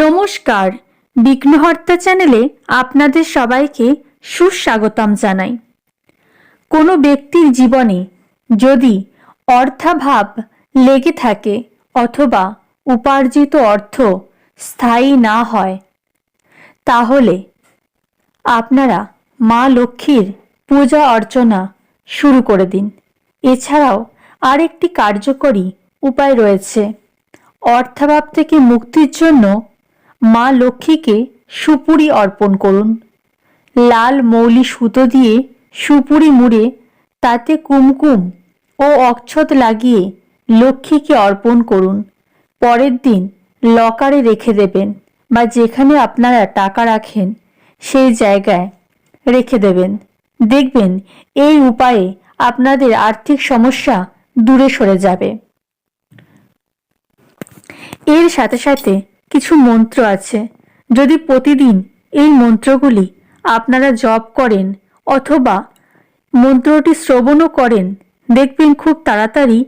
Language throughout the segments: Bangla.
নমস্কার, বিঘ্নহর্তা চ্যানেলে আপনাদের সবাইকে সুস্বাগতম জানাই। কোনো ব্যক্তির জীবনে যদি অর্থাভাব লেগে থাকে অথবা উপার্জিত অর্থ স্থায়ী না হয়, তাহলে আপনারা মা লক্ষ্মীর পূজা অর্চনা শুরু করে দিন। এছাড়াও আরেকটি কার্যকরী উপায় রয়েছে। অর্থাভাব থেকে মুক্তির জন্য মা লক্ষ্মীকে সুপুরি অর্পণ করুন। লাল মৌলি সুতো দিয়ে সুপুরি মুড়ে তাতে কুমকুম ও অক্ষত লাগিয়ে লক্ষ্মীকে অর্পণ করুন। পরের দিন লকারে রেখে দেবেন বা যেখানে আপনারা টাকা রাখেন সেই জায়গায় রেখে দেবেন। দেখবেন এই উপায়ে আপনাদের আর্থিক সমস্যা দূরে সরে যাবে। এর সাথে সাথে কিছু মন্ত্র আছে। যদি প্রতিদিন এই মন্ত্রগুলি আপনারা জপ করেন অথবা মন্ত্রটি শ্রবণও করেন, দেখবেন খুব তাড়াতাড়ি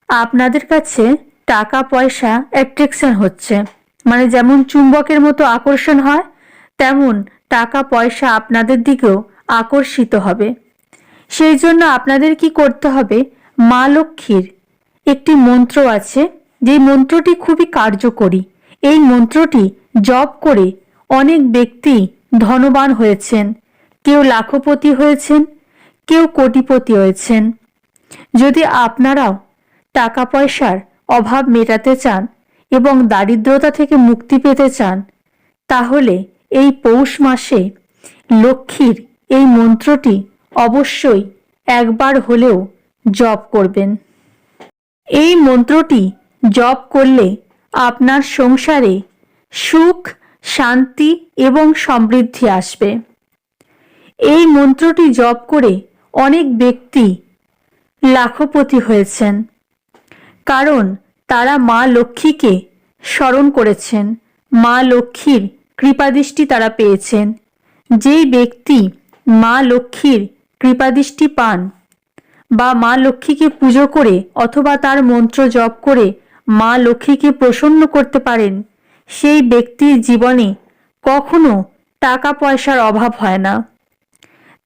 আপনাদের কাছে টাকা পয়সা অ্যাট্রাকশন হচ্ছে। মানে যেমন চুম্বকের মতো আকর্ষণ হয়, তেমন টাকা পয়সা আপনাদের দিকেও আকর্ষিত হবে। সেই জন্য আপনাদের কি করতে হবে, মা লক্ষ্মীর একটি মন্ত্র আছে, যে মন্ত্রটি খুবই কার্যকরী। এই মন্ত্রটি জপ করে অনেক ব্যক্তি ধনবান হয়েছেন, কেউ লাখপতি হয়েছেন, কেউ কোটিপতি হয়েছেন। যদি আপনারাও টাকা পয়সার অভাব মেটাতে চান এবং দারিদ্রতা থেকে মুক্তি পেতে চান, তাহলে এই পৌষ মাসে লক্ষ্মীর এই মন্ত্রটি অবশ্যই একবার হলেও জপ করবেন। এই মন্ত্রটি জপ করলে আপনার সংসারে সুখ, শান্তি এবং সমৃদ্ধি আসবে। এই মন্ত্রটি জপ করে অনেক ব্যক্তি লাখপতি হয়েছেন, কারণ তারা মা লক্ষ্মীকে স্মরণ করেছেন, মা লক্ষ্মীর কৃপাদৃষ্টি তারা পেয়েছেন। যেই ব্যক্তি মা লক্ষ্মীর কৃপাদৃষ্টি পান বা মা লক্ষ্মীকে পুজো করে অথবা তার মন্ত্র জপ করে মা লক্ষ্মীকে প্রসন্ন করতে পারেন, সেই ব্যক্তির জীবনে কখনো টাকা পয়সার অভাব হয় না।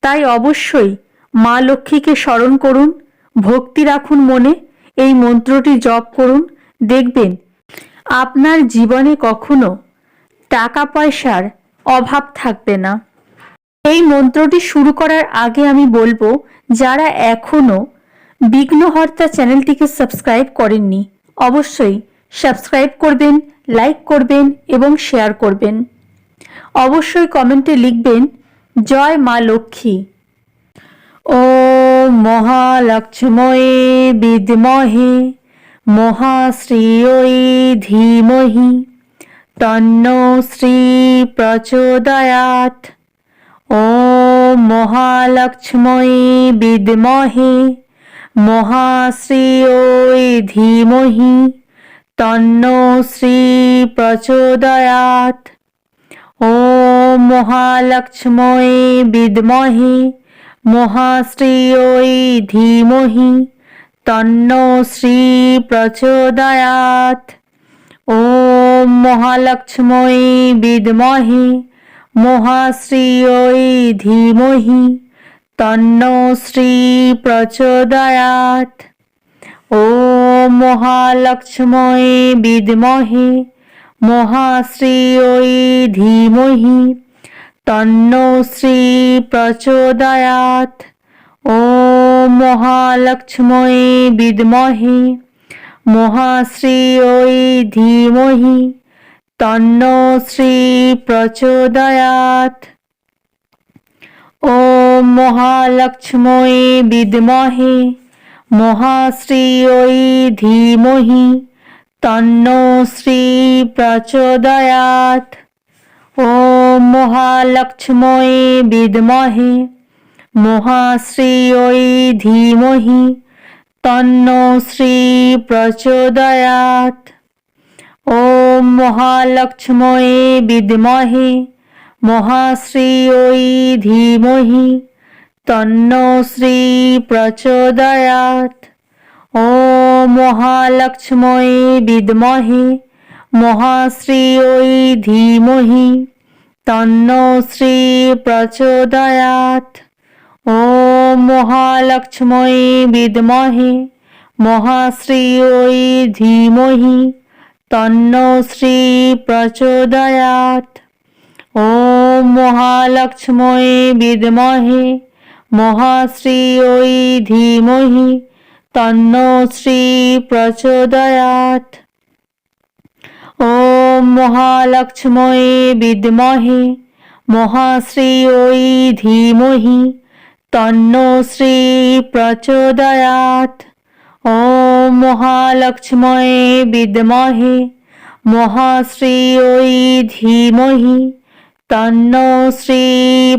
তাই অবশ্যই মা লক্ষ্মীকে স্মরণ করুন, ভক্তি রাখুন মনে, এই মন্ত্রটি জপ করুন। দেখবেন আপনার জীবনে কখনো টাকা পয়সার অভাব থাকবে না। এই মন্ত্রটি শুরু করার আগে আমি বলবো, যারা এখনো বিঘ্নহর্তা চ্যানেলটিকে সাবস্ক্রাইব করেননি, অবশ্যই সাবস্ক্রাইব করবেন, লাইক করবেন এবং শেয়ার করবেন। অবশ্যই কমেন্টে লিখবেন জয় মা লক্ষ্মী। ওম মহালক্ষ্ময়ে বিদ্মহে মহাশ্রিয়ে ধীমহি তন্নো শ্রী প্রচোদয়াৎ। ওম মহালক্ষ্ময়ে বিদ্মহে মহাশ্রিয়ে ধীমহি তন্নো শ্রী প্রচোদয়াৎ। ওম মহালক্ষ্ময়ে বিদ্মহে মহাশ্রিয়ে ধীমহি তন্নো শ্রী প্রচোদয়াৎ। ওম মহালক্ষ্ময়ে বিদ্মহে মহাশ্রিয়ে ধীমহি তন্নো শ্রী প্রচোদয়াৎ। ওম মহালক্ষ্ময়ে বিদ্মহে মহাশ্রিয়ে ধীমহি তন্নো শ্রী প্রচোদয়াৎ। ওম মহালক্ষ্ময়ে বিদ্মহে মহাশ্রিয়ে ধীমহি তন্নো শ্রী প্রচোদয়াৎ। ওম মহালক্ষ্ময়ে বিদ্মহে মহাশ্রিয়ে ধীমহি তন্নো শ্রী প্রচোদয়াৎ। ওম মহালক্ষ্ময়ে বিদ্মহে মহাশ্রিয়ে ধীমহি তন্নো শ্রী প্রচোদয়াৎ। ওম মহালক্ষ্ময়ে বিদ্মহে মহাশ্রিয়ে ধীমহি তন্নো শ্রী প্রচোদয়াৎ। ওম মহালক্ষ্ময়ে বিদ্মহে মহাশ্রিয়ৈ ধীমহি তন্নো শ্রী প্রচোদয়াৎ। ওম মহালক্ষ্মী বিদ্মহে মহাশ্রিয়ৈ ধীমহি তন্নো শ্রী প্রচোদয়াৎ। ওম মহালক্ষ্মী বিদ্মহে মহাশ্রিয়ৈ ধীমহি তন্নো শ্রী প্রচোদয়াৎ। ওম মহালক্ষ্মী বিদ্মহে মহাশ্রিয়ৈ ধীমহি তন্নো শ্রী প্রচোদয়াৎ। ওম মহালক্ষ্মী বিদ্মহে মহাশ্রিয়ৈ ধীমহি তন্নো শ্রী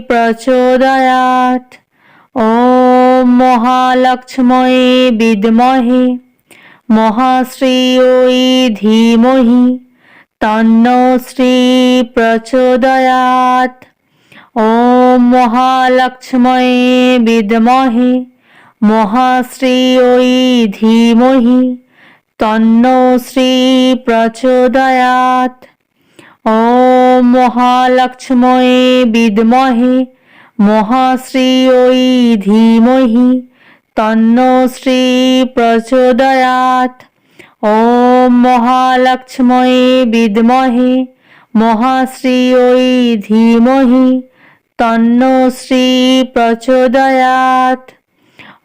প্রচোদয়াৎ। ওম মহালক্ষ্মী বিদ্মহে মহাশ্রিয়ৈ ধীমহি তন্নো শ্রী প্রচোদয়াৎ। ওম মহালক্ষ্মী বিদ্মহে মহাশ্রিয়ৈ ধীমহি তন্নো শ্রী প্রচোদয়াৎ। ওম মহালক্ষ্মী বিদ্মহে মহাশ্রিয়ৈ ধীমহি তন্নো শ্রী প্রচোদয়াৎ। ওম মহালক্ষ্মী বিদ্মহে মহাশ্রিয়ৈ ধীমহি তন্নো শ্রী প্রচোদয়াৎ।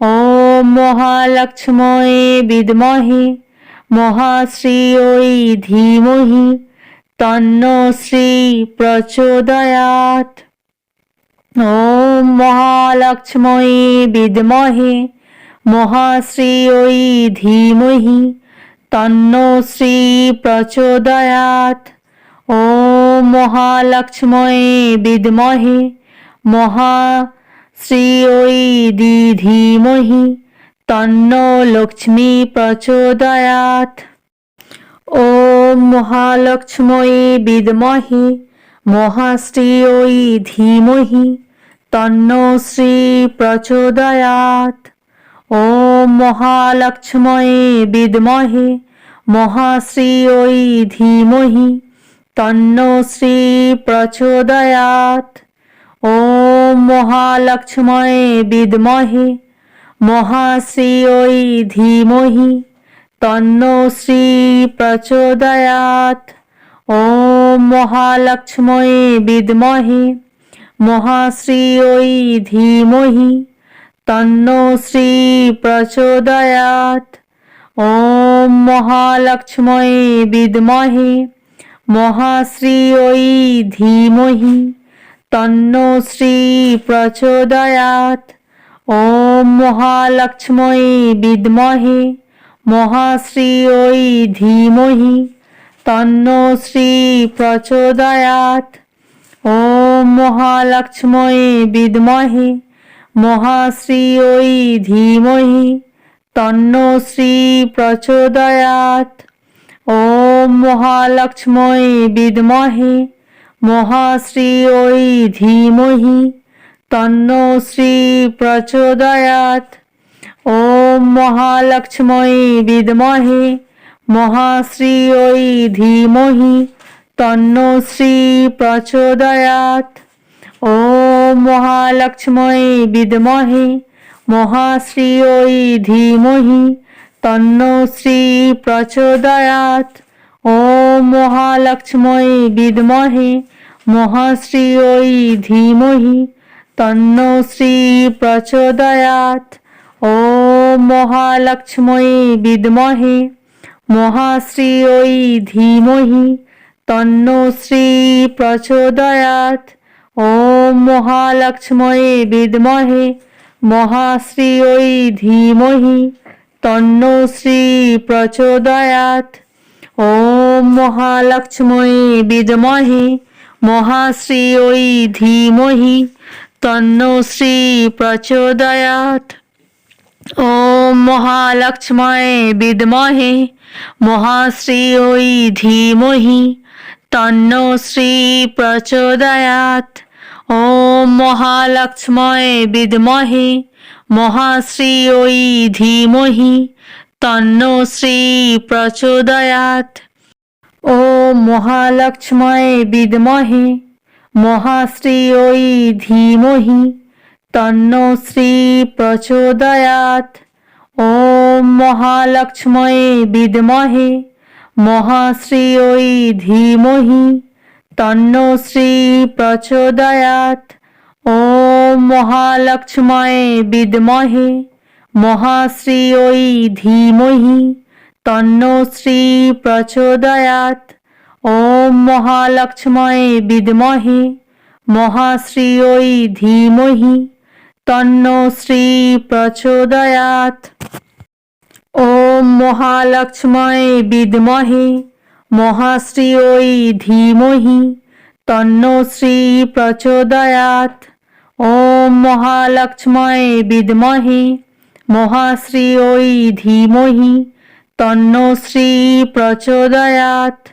ওম মহালক্ষ্মী বিদ্মহে মহাশ্রিয়ৈ ধীমহি তন্নো শ্রী প্রচোদয়াৎ। ওম মহালক্ষ্মী বিদ্মহে মহাশ্রিয়ৈ ধীমহি তন্নো শ্রী প্রচোদয়াৎ। ওম মহালক্ষ্মী বিদ্মহে মহাশ্রিয়ৈ ধীমহি তন্নো লক্ষ্মী প্রচোদয়াৎ। ওম মহালক্ষ্মী বিদ্মহে মহাশ্রিয়ৈ ধীমহি তন্নো শ্রী প্রচোদয়াৎ। ওম মহালক্ষ্মী বিদ্মহে মহাশ্রিয়ৈ ধীমহি তন্নো শ্রী প্রচোদয়াৎ। ওম মহালক্ষ্মী বিদ্মহে মহাশ্রিয়ৈ ধীমহি তন্নো শ্রী প্রচোদয়াৎ। ওম মহালক্ষ্মী বিদ্মহে মহাশ্রিয়ৈ ধীমহি তন্নো শ্রী প্রচোদয়াৎ। ওম মহালক্ষ্মী বিদ্মহে মহাশ্রিয়ৈ ধীমহি তন্নো শ্রী প্রচোদয়াৎ। ওম মহালক্ষ্মী বিদ্মহে মহাশ্রিয়ৈ ধীমহি তন্নো শ্রী প্রচোদয়াৎ। ওম মহালক্ষ্মী বিদ্মহে মহাশ্রিয়ৈ ধীমহি তন্নো শ্রী প্রচোদয়াৎ। ওম মহালক্ষ্মী বিদ্মহে মহাশ্রিয়ৈ ধীমহি তন্নো শ্রী প্রচোদয়াৎ। ওম মহালক্ষ্মী বিদ্মহে মহাশ্রিয়ৈ ধীমহি তন্নো শ্রী প্রচোদয়াৎ। ওম মহালক্ষ্মী বিদ্মহে মহাশ্রিয়ৈ ধীমহি তন্নো শ্রী প্রচোদয়াৎ। ওম মহালক্ষ্মী বিদ্মহে মহাশ্রিয়ৈ ধীমহি তন্নো শ্রী প্রচোদয়াৎ। ওম মহালক্ষ্মী বিদ্মহে মহাশ্রিয়ৈ ধীমহি তন্নো শ্রী প্রচোদয়াৎ। ওম মহালক্ষ্মী বিদ্মহে মহাশ্রিয়ৈ ধীমহি তন্নো শ্রী প্রচোদয়াৎ। ওম মহালক্ষ্মী বিদ্মহে মহাশ্রিয়ৈ ধীমহি তন্নো শ্রী প্রচোদয়াৎ। ওম মহালক্ষ্মী বিদ্মহে মহাশ্রিয়ৈ ধীমহি তন্নো শ্রী প্রচোদয়াৎ। ওম মহালক্ষ্মী বিদ্মহে মহাশ্রিয়ৈ ধীমহি তন্নো শ্রী প্রচোদয়াৎ। ॐ महालक्ष्म्यै विद्महे महाश्रियै धीमहि तन्नो श्री प्रचोदयात्। ॐ महालक्ष्म्यै विद्महे महाश्रियै धीमहि तन्नो श्री प्रचोदयात्। ॐ महालक्ष्म्यै विद्महे महाश्रियै धीमहि तन्नो श्री प्रचोदयात्। ॐ महालक्ष्म्यै विद्महे महाश्रियै धीमहि तन्नो श्री प्रचोदयात्। ॐ महालक्ष्म्यै विद्महे महाश्रियै धीमहि तन्नो श्री प्रचोदयात्। ॐ महालक्ष्म्यै विद्महे महाश्रियै धीमहि तन्नो श्री प्रचोदयात्।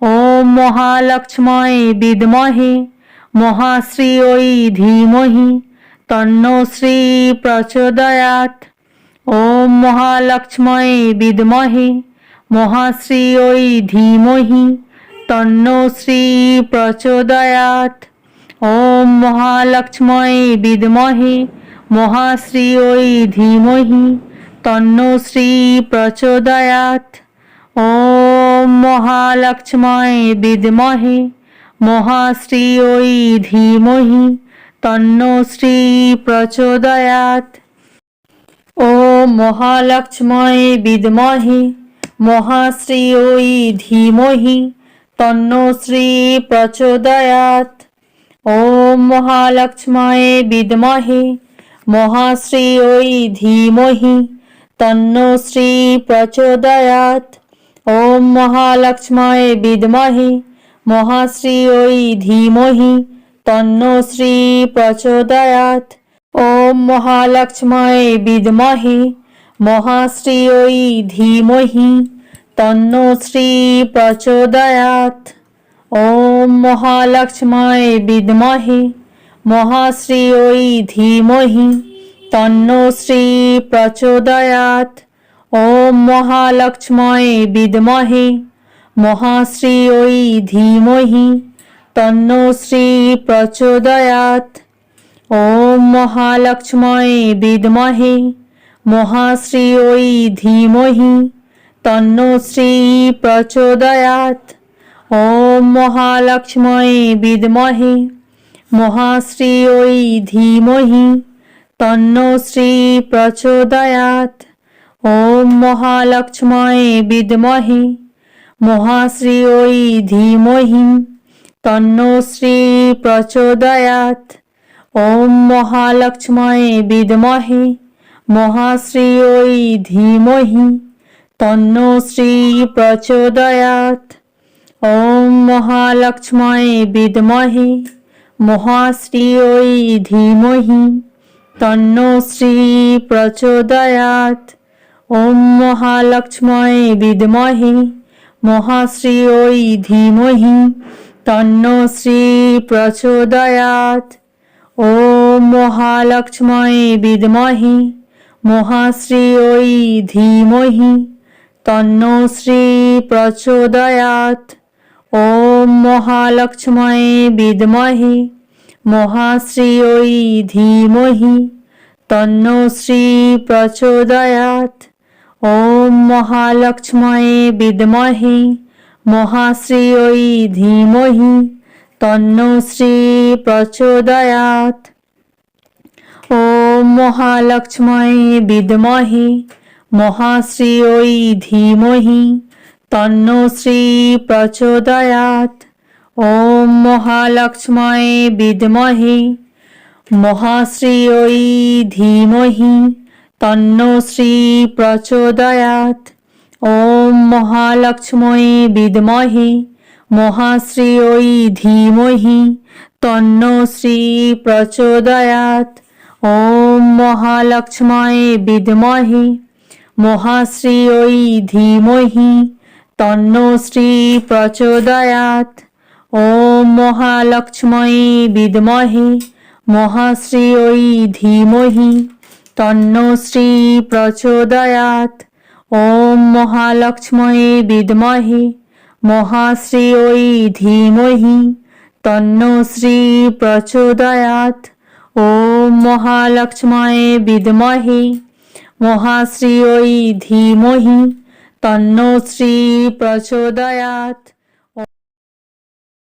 ॐ महालक्ष्म्यै विद्महे महाश्रियै धीमहि तन्नो श्री प्रचोदयात्। ॐ महालक्ष्म्यै विद्महे महाश्रियै धीमहि तन्नो श्री प्रचोदयात्। ॐ महालक्ष्म्यै विद्महे महाश्रियै धीमहि तन्नो श्री प्रचोदयात्। ॐ महालक्ष्म्यै विद्महे महाश्रियै धीमहि तन्नो श्री प्रचोदयात्। ॐ महालक्ष्म्यै विद्महे महाश्रियै धीमहि तन्नो श्री प्रचोदयात्। ॐ महालक्ष्म्यै विद्महे महाश्रियै धीमहि तन्नो श्री प्रचोदयात्। ॐ महालक्ष्म्यै विद्महे महाश्रियै धीमहि तन्नो श्री प्रचोदयात्। ॐ महालक्ष्म्यै विद्महे महाश्रियै धीमहि तन्नो श्री प्रचोदयात्। ॐ महालक्ष्म्यै विद्महे महाश्रियै धीमहि तन्नो श्री प्रचोदयात्। ॐ महालक्ष्म्यै विद्महे महाश्रियै धीमहि तन्नो श्री प्रचोदयात्। ॐ महालक्ष्म्यै विद्महे महाश्रियै धीमहि तन्नो श्री प्रचोदयात्। ॐ महालक्ष्म्यै विद्महे महाश्रियै धीमहि तन्नो श्री प्रचोदयात्। ॐ महालक्ष्म्यै विद्महे महाश्रियै धीमहि तन्नो श्री प्रचोदयात्। ॐ महालक्ष्म्यै विद्महे महाश्रियै धीमहि तन्नो श्री प्रचोदयात्। ॐ महालक्ष्म्यै विद्महे महाश्रियै धीमहि तन्नो श्री प्रचोदयात्। ॐ महालक्ष्म्यै विद्महे महाश्रियै धीमहि तन्नो श्री प्रचोदयात्। ॐ महालक्ष्म्यै विद्महे महाश्रियै धीमहि तन्नो श्री प्रचोदयात्। ॐ महालक्ष्म्यै विद्महे महाश्रियै धीमहि तन्नो श्री प्रचोदयात्। ॐ महालक्ष्म्यै विद्महे महाश्रियै धीमहि तन्नो श्री प्रचोदयात्। ॐ महालक्ष्म्यै विद्महे महाश्रियै धीमहि तन्नो श्री प्रचोदयात्। ॐ महालक्ष्म्यै विद्महे महाश्रियै धीमहि तन्नो श्री प्रचोदयात्। ॐ महालक्ष्म्यै विद्महे महाश्रियै धीमहि तन्नो श्री प्रचोदयात्। ॐ महालक्ष्म्यै विद्महे महाश्रियै धीमहि तन्नो श्री प्रचोदयात्। ॐ महालक्ष्म्यै विद्महे महाश्रियै धीमहि तन्नो श्री प्रचोदयात्। ॐ महालक्ष्म्यै विद्महे মহাশ্রিয়ৈ ধীমহি তন্নো শ্রী প্রচোদয়াৎ। ওম মহালক্ষ্ময়ে বিদ্মহে মহাশ্রিয়ৈ ধীমহি তন্নো শ্রী প্রচোদয়াৎ।